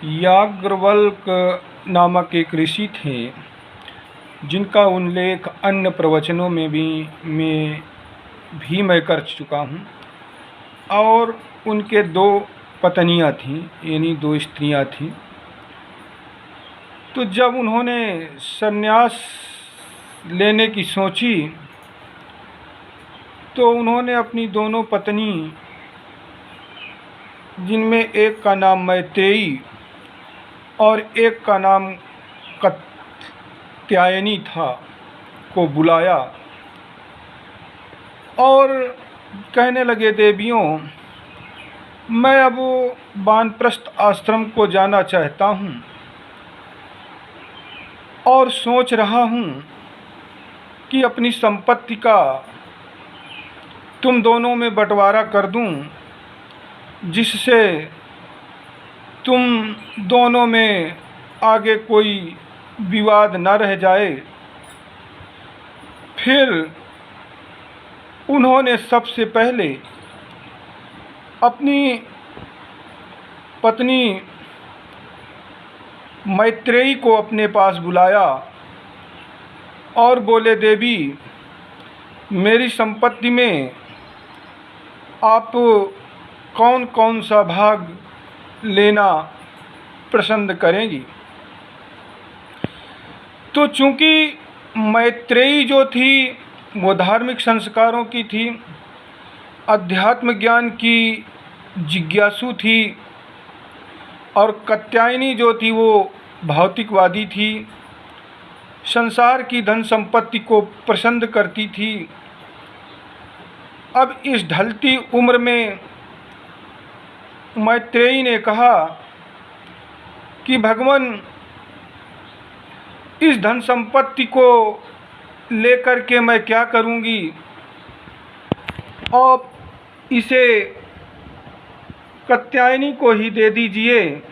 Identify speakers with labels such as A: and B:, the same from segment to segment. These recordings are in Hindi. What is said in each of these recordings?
A: याज्ञवल्क नामक एक ऋषि थे जिनका उल्लेख अन्य प्रवचनों में भी मैं कर चुका हूँ। और उनके दो पत्नियाँ थीं, यानी दो स्त्रियाँ थीं। तो जब उन्होंने संन्यास लेने की सोची तो उन्होंने अपनी दोनों पत्नी, जिनमें एक का नाम मैत्रेयी और एक का नाम कात्यायनी था, को बुलाया और कहने लगे, देवियों, मैं अब वानप्रस्थ आश्रम को जाना चाहता हूँ और सोच रहा हूँ कि अपनी संपत्ति का तुम दोनों में बंटवारा कर दूँ, जिससे तुम दोनों में आगे कोई विवाद न रह जाए। फिर उन्होंने सबसे पहले अपनी पत्नी मैत्रेयी को अपने पास बुलाया और बोले, देवी, मेरी संपत्ति में आप कौन कौन सा भाग लेना पसंद करेंगी। तो चूँकि मैत्रेयी जो थी वो धार्मिक संस्कारों की थी, अध्यात्म ज्ञान की जिज्ञासु थी, और कात्यायनी जो थी वो भौतिकवादी थी, संसार की धन संपत्ति को पसंद करती थी। अब इस ढलती उम्र में मैत्रेयी ने कहा कि भगवान, इस धन संपत्ति को लेकर के मैं क्या करूंगी, और इसे कात्यायनी को ही दे दीजिए।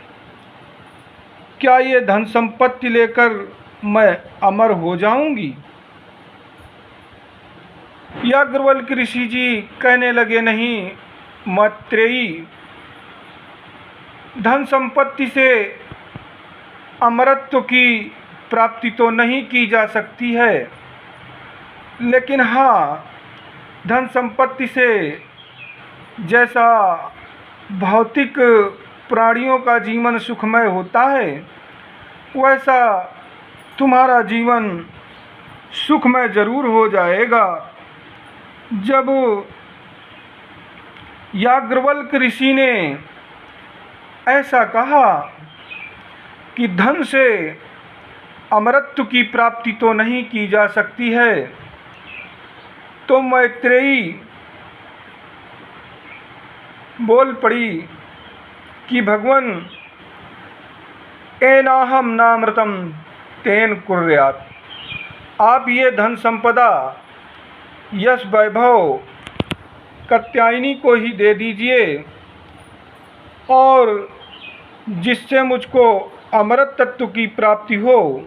A: क्या ये धन संपत्ति लेकर मैं अमर हो जाऊंगी? याज्ञवल्क्य ऋषि जी कहने लगे, नहीं मैत्रेयी, धन संपत्ति से अमरत्व की प्राप्ति तो नहीं की जा सकती है, लेकिन हाँ, धन संपत्ति से जैसा भौतिक प्राणियों का जीवन सुखमय होता है, वैसा तुम्हारा जीवन सुखमय जरूर हो जाएगा। जब याज्ञवल्क्य ऋषि ने ऐसा कहा कि धन से अमरत्व की प्राप्ति तो नहीं की जा सकती है, तो मैत्रेयी बोल पड़ी कि भगवान, एनाहम नामृतम तेन कुर्यात्। आप ये धन संपदा, यश वैभव कात्यायनी को ही दे दीजिए, और जिससे मुझको अमृत तत्व की प्राप्ति हो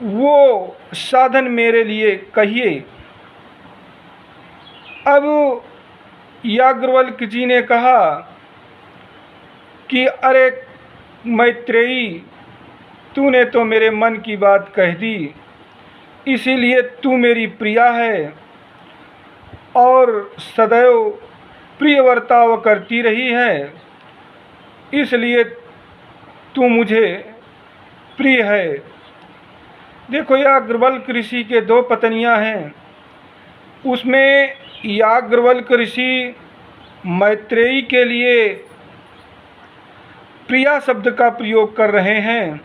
A: वो साधन मेरे लिए कहिए। अब याज्ञवल्क्य जी ने कहा कि अरे मैत्रेयी, तूने तो मेरे मन की बात कह दी, इसीलिए तू मेरी प्रिया है और सदैव प्रिय वर्ताव करती रही है, इसलिए तू मुझे प्रिय है। देखो, याज्ञवल्क्य ऋषि के दो पत्नियां हैं, उसमें याज्ञवल्क्य ऋषि मैत्रेयी के लिए प्रिया शब्द का प्रयोग कर रहे हैं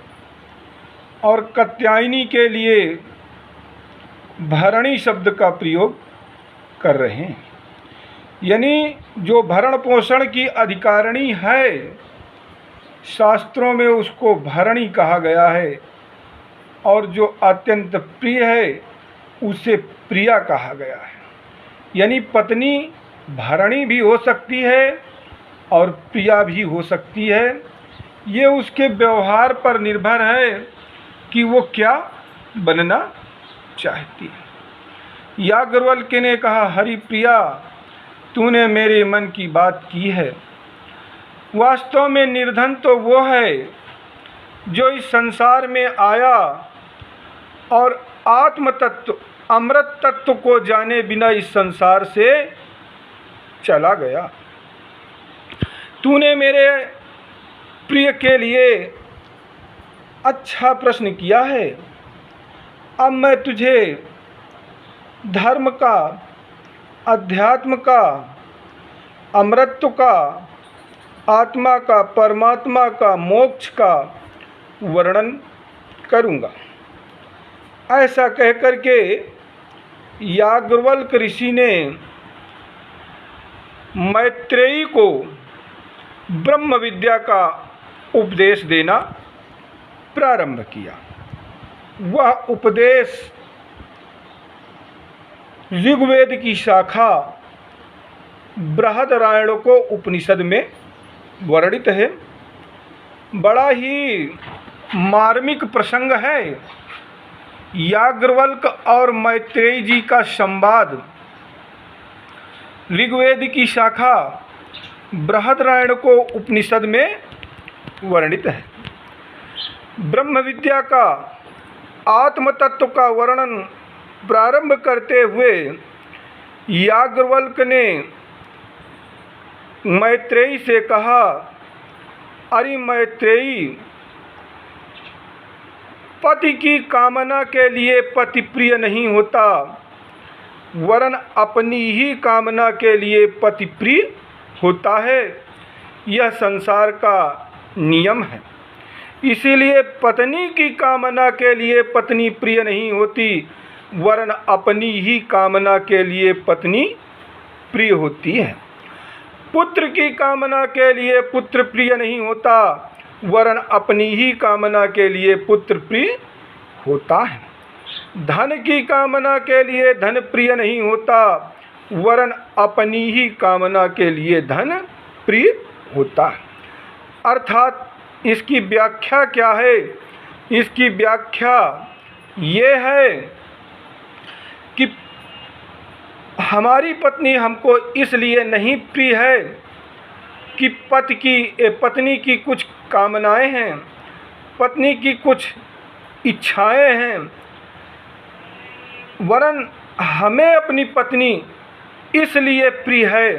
A: और कात्यायनी के लिए भरणी शब्द का प्रयोग कर रहे हैं। यानी जो भरण पोषण की अधिकारिणी है, शास्त्रों में उसको भरणी कहा गया है, और जो अत्यंत प्रिय है उसे प्रिया कहा गया है। यानी पत्नी भरणी भी हो सकती है और प्रिया भी हो सकती है। ये उसके व्यवहार पर निर्भर है कि वो क्या बनना चाहती है। याज्ञवल्क्य ने कहा, हरि प्रिया, तूने मेरे मन की बात की है। वास्तव में निर्धन तो वो है जो इस संसार में आया और आत्म तत्व, अमृत तत्व को जाने बिना इस संसार से चला गया। तूने मेरे प्रिय के लिए अच्छा प्रश्न किया है। अब मैं तुझे धर्म का, अध्यात्म का, अमृतत्व का, आत्मा का, परमात्मा का, मोक्ष का वर्णन करूँगा। ऐसा कहकर के याज्ञवल्क्य ऋषि ने मैत्रेयी को ब्रह्म विद्या का उपदेश देना प्रारंभ किया। वह उपदेश ऋग्वेद की शाखा बृहदारण्यक उपनिषद में वर्णित है। बड़ा ही मार्मिक प्रसंग है। याज्ञवल्क्य और मैत्रेयी जी का संवाद ऋग्वेद की शाखा बृहदारण्यक उपनिषद में वर्णित है। ब्रह्म विद्या का, आत्म तत्व का वर्णन प्रारंभ करते हुए याज्ञवल्क्य ने मैत्रेयी से कहा, अरे मैत्रेयी, पति की कामना के लिए पति प्रिय नहीं होता, वरन अपनी ही कामना के लिए पति प्रिय होता है। यह संसार का नियम है। इसीलिए पत्नी की कामना के लिए पत्नी प्रिय नहीं होती, वरन अपनी ही कामना के लिए पत्नी प्रिय होती है। पुत्र की कामना के लिए पुत्र प्रिय नहीं होता, वरन अपनी ही कामना के लिए पुत्र प्रिय होता है। धन की कामना के लिए धन प्रिय नहीं होता, वरन अपनी ही कामना के लिए धन प्रिय होता है। अर्थात इसकी व्याख्या क्या है? इसकी व्याख्या ये है कि हमारी पत्नी हमको इसलिए नहीं प्रिय है कि पत्नी की कुछ कामनाएं हैं, पत्नी की कुछ इच्छाएं हैं, वरन हमें अपनी पत्नी इसलिए प्रिय है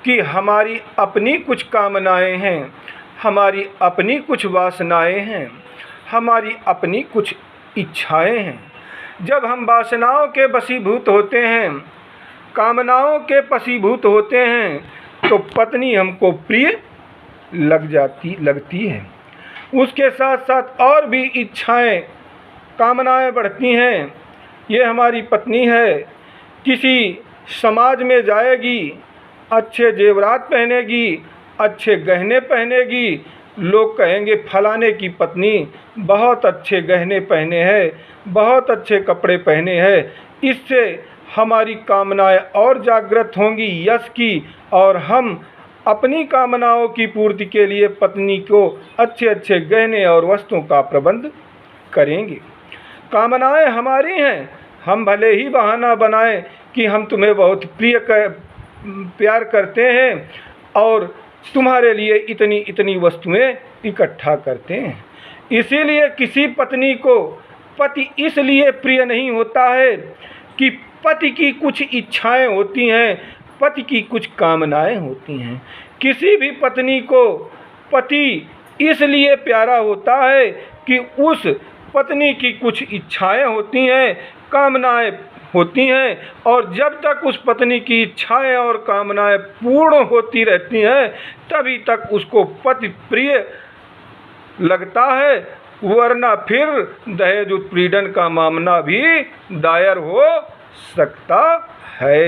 A: कि हमारी अपनी कुछ कामनाएं हैं, हमारी अपनी कुछ वासनाएं हैं, हमारी अपनी कुछ इच्छाएं हैं। जब हम वासनाओं के वशीभूत होते हैं, कामनाओं के वशीभूत होते हैं, तो पत्नी हमको प्रिय लगती है। उसके साथ साथ और भी इच्छाएं, कामनाएं बढ़ती हैं। ये हमारी पत्नी है, किसी समाज में जाएगी, अच्छे जेवरात पहनेगी, अच्छे गहने पहनेगी, लोग कहेंगे फलाने की पत्नी बहुत अच्छे गहने पहने हैं, बहुत अच्छे कपड़े पहने हैं। इससे हमारी कामनाएं और जागृत होंगी यश की, और हम अपनी कामनाओं की पूर्ति के लिए पत्नी को अच्छे अच्छे गहने और वस्तुओं का प्रबंध करेंगे। कामनाएं हमारी हैं, हम भले ही बहाना बनाएं कि हम तुम्हें बहुत प्यार करते हैं और तुम्हारे लिए इतनी इतनी वस्तुएं इकट्ठा करते हैं। इसीलिए किसी पत्नी को पति इसलिए प्रिय नहीं होता है कि पति की कुछ इच्छाएं होती हैं, पति की कुछ कामनाएं होती हैं। किसी भी पत्नी को पति इसलिए प्यारा होता है कि उस पत्नी की कुछ इच्छाएं होती हैं, कामनाएं होती हैं, और जब तक उस पत्नी की इच्छाएं और कामनाएं पूर्ण होती रहती हैं, तभी तक उसको पति प्रिय लगता है। वरना फिर दहेज उत्पीड़न का मामला भी दायर हो सकता है।